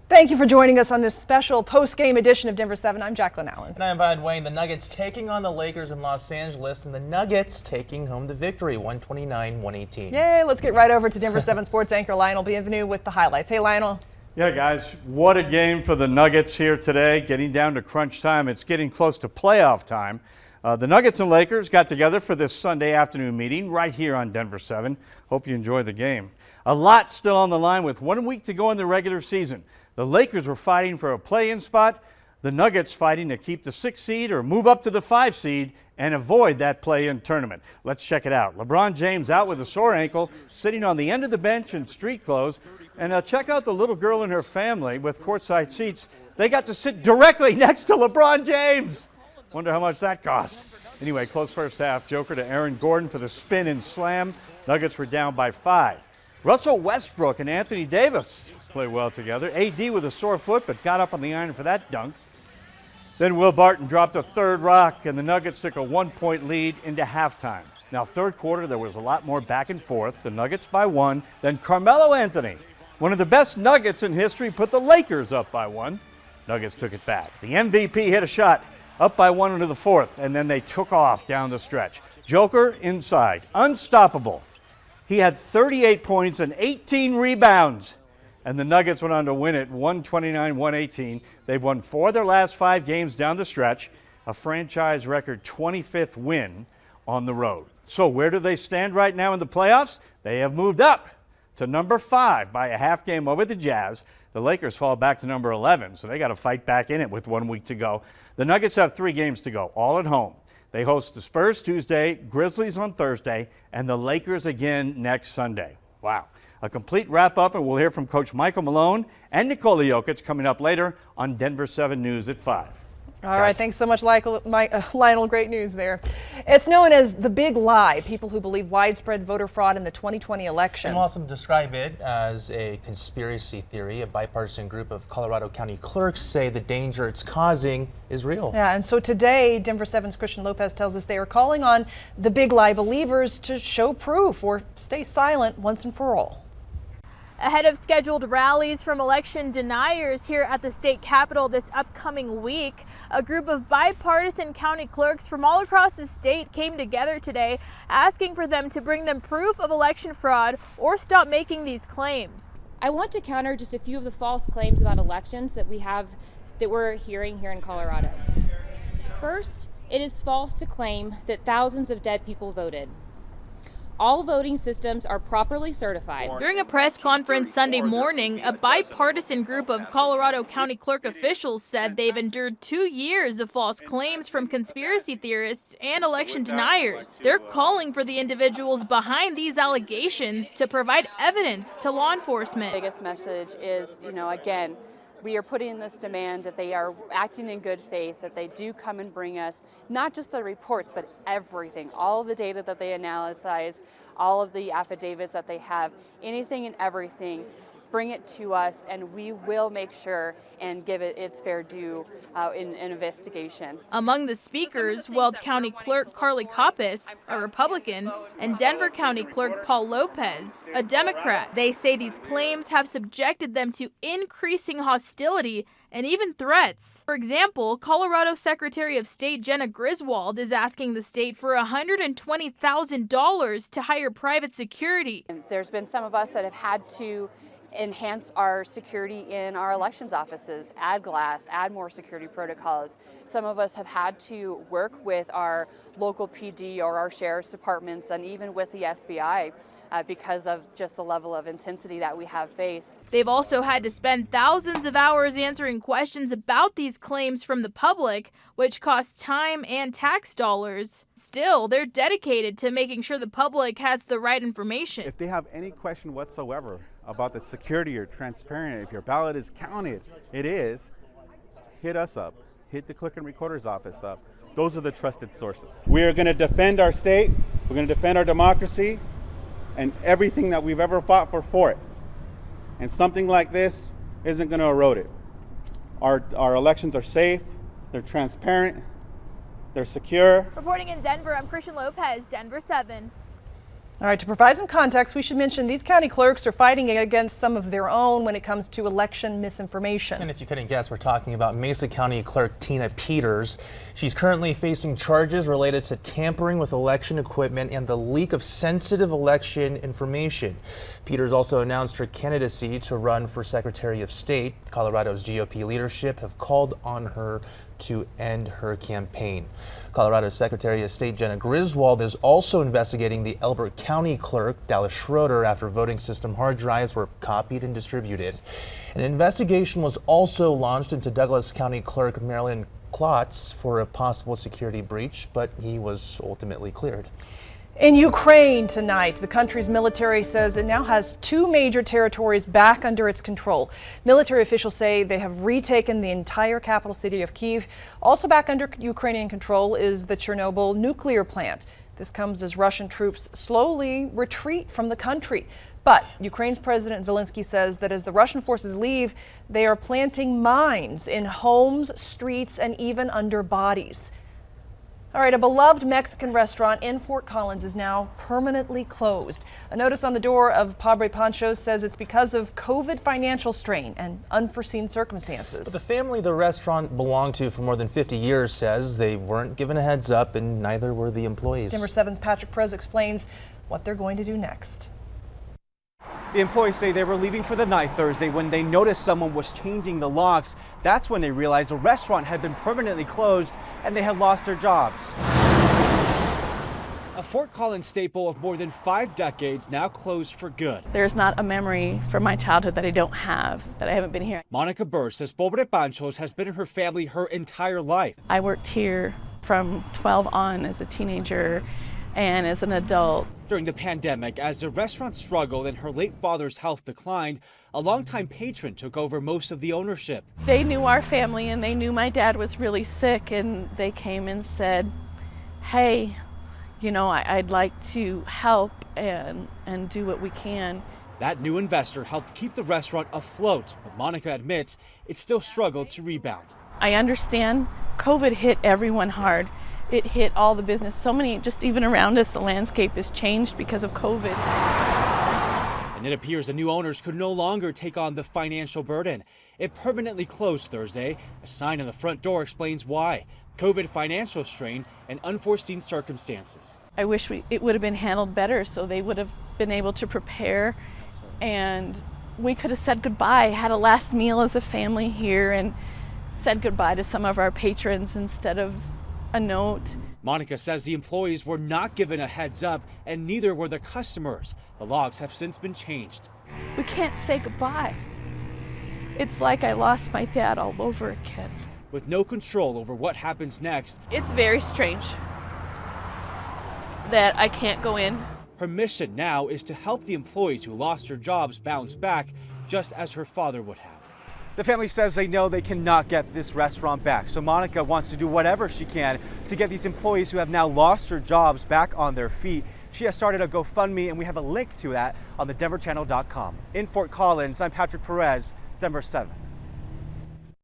Thank you for joining us on this special post-game edition of Denver 7. I'm Jacqueline Allen. And I'm Brian Wayne. The Nuggets taking on the Lakers in Los Angeles, and the Nuggets taking home the victory, 129-118. Yay, let's get right over to Denver 7 sports anchor Lionel Bienvenu with the highlights. Hey, Lionel. Yeah, guys, what a game for the Nuggets here today. Getting down to crunch time. It's getting close to playoff time. The Nuggets and Lakers got together for this Sunday afternoon meeting right here on Denver 7. Hope you enjoy the game. A lot still on the line with 1 week to go in the regular season. The Lakers were fighting for a play-in spot. The Nuggets fighting to keep the 6 seed or move up to the 5 seed and avoid that play-in tournament. Let's check it out. LeBron James out with a sore ankle, sitting on the end of the bench in street clothes. And check out the little girl and her family with courtside seats. They got to sit directly next to LeBron James. Wonder how much that cost. Anyway, close first half. Joker to Aaron Gordon for the spin and slam. Nuggets were down by 5. Russell Westbrook and Anthony Davis play well together. AD with a sore foot, but got up on the iron for that dunk. Then Will Barton dropped a third rock, and the Nuggets took a 1-point lead into halftime. Now, third quarter, there was a lot more back and forth. The Nuggets by 1. Then Carmelo Anthony, one of the best Nuggets in history, put the Lakers up by 1. Nuggets took it back. The MVP hit a shot up by 1 into the fourth, and then they took off down the stretch. Joker inside, unstoppable. He had 38 points and 18 rebounds, and the Nuggets went on to win it 129-118. They've won 4 of their last 5 games down the stretch, a franchise record 25th win on the road. So where do they stand right now in the playoffs? They have moved up to number 5 by a half game over the Jazz. The Lakers fall back to number 11, so they got to fight back in it with 1 week to go. The Nuggets have 3 games to go, all at home. They host the Spurs Tuesday, Grizzlies on Thursday, and the Lakers again next Sunday. Wow. A complete wrap-up, and we'll hear from Coach Michael Malone and Nikola Jokic coming up later on Denver 7 News at 5. All right, thanks so much, Lionel. Great news there. It's known as the big lie, people who believe widespread voter fraud in the 2020 election. And we'll also describe it as a conspiracy theory. A bipartisan group of Colorado County clerks say the danger it's causing is real. Yeah, and so today, Denver 7's Christian Lopez tells us they are calling on the big lie believers to show proof or stay silent once and for all. Ahead of scheduled rallies from election deniers here at the state capitol this upcoming week, a group of bipartisan county clerks from all across the state came together today asking for them to bring them proof of election fraud or stop making these claims. I want to counter just a few of the false claims about elections that we're hearing here in Colorado. First, it is false to claim that thousands of dead people voted. All voting systems are properly certified. During a press conference Sunday morning, a bipartisan group of Colorado County clerk officials said they've endured 2 years of false claims from conspiracy theorists and election deniers. They're calling for the individuals behind these allegations to provide evidence to law enforcement. The biggest message is, again, we are putting in this demand that they are acting in good faith, that they do come and bring us not just the reports, but everything, all of the data that they analyze, all of the affidavits that they have, anything and everything. Bring it to us, and we will make sure and give it its fair due in an investigation. Among the speakers, Weld County Clerk Carly Coppis, a Republican, and Denver County Clerk Paul Lopez, a Democrat. They say these claims have subjected them to increasing hostility and even threats. For example, Colorado Secretary of State Jenna Griswold is asking the state for $120,000 to hire private security. There's been some of us that have had to enhance our security in our elections offices, add glass, add more security protocols. Some of us have had to work with our local PD or our sheriff's departments and even with the FBI because of just the level of intensity that we have faced. They've also had to spend thousands of hours answering questions about these claims from the public, which costs time and tax dollars. Still, they're dedicated to making sure the public has the right information. If they have any question whatsoever about the security or transparent, if your ballot is counted, it is, hit us up, hit the clerk and recorder's office up. Those are the trusted sources. We are going to defend our state, we're going to defend our democracy, and everything that we've ever fought for it. And something like this isn't going to erode it. Our elections are safe, they're transparent, they're secure. Reporting in Denver, I'm Christian Lopez, Denver 7. All right, to provide some context, we should mention these county clerks are fighting against some of their own when it comes to election misinformation. And if you couldn't guess, we're talking about Mesa County Clerk Tina Peters. She's currently facing charges related to tampering with election equipment and the leak of sensitive election information. Peters also announced her candidacy to run for Secretary of State. Colorado's GOP leadership have called on her to end her campaign. Colorado's Secretary of State Jenna Griswold is also investigating the Elbert County Clerk Dallas Schroeder after voting system hard drives were copied and distributed. An investigation was also launched into Douglas County Clerk Marilyn Klotz for a possible security breach, but he was ultimately cleared. In Ukraine tonight, the country's military says it now has 2 major territories back under its control. Military officials say they have retaken the entire capital city of Kiev. Also back under Ukrainian control is the Chernobyl nuclear plant. This comes as Russian troops slowly retreat from the country. But Ukraine's President Zelensky says that as the Russian forces leave, they are planting mines in homes, streets, and even under bodies. All right, a beloved Mexican restaurant in Fort Collins is now permanently closed. A notice on the door of Padre Pancho's says it's because of COVID financial strain and unforeseen circumstances. But the family the restaurant belonged to for more than 50 years says they weren't given a heads up, and neither were the employees. Denver 7's Patrick Perez explains what they're going to do next. The employees say they were leaving for the night Thursday when they noticed someone was changing the locks. That's when they realized the restaurant had been permanently closed and they had lost their jobs. A Fort Collins staple of more than 5 decades now closed for good. There's not a memory from my childhood that I don't have, that I haven't been here. Monica Burr says Padre Pancho's has been in her family her entire life. I worked here from 12 on as a teenager and as an adult. During the pandemic, as the restaurant struggled and her late father's health declined, a longtime patron took over most of the ownership. They knew our family and they knew my dad was really sick, and they came and said, hey, you know, I'd like to help and do what we can. That new investor helped keep the restaurant afloat, but Monica admits it still struggled to rebound. I understand COVID hit everyone hard. It hit all the business. So many, just even around us, the landscape has changed because of COVID. And it appears the new owners could no longer take on the financial burden. It permanently closed Thursday. A sign on the front door explains why. COVID financial strain and unforeseen circumstances. I wish it would have been handled better so they would have been able to prepare and we could have said goodbye, had a last meal as a family here and said goodbye to some of our patrons instead of a note. Monica says the employees were not given a heads up and neither were the customers. The locks have since been changed. We can't say goodbye. It's like I lost my dad all over again. With no control over what happens next, it's very strange that I can't go in. Her mission now is to help the employees who lost their jobs bounce back, just as her father would have. The family says they know they cannot get this restaurant back, so Monica wants to do whatever she can to get these employees who have now lost their jobs back on their feet. She has started a GoFundMe, and we have a link to that on the denverchannel.com. In Fort Collins, I'm Patrick Perez, Denver 7.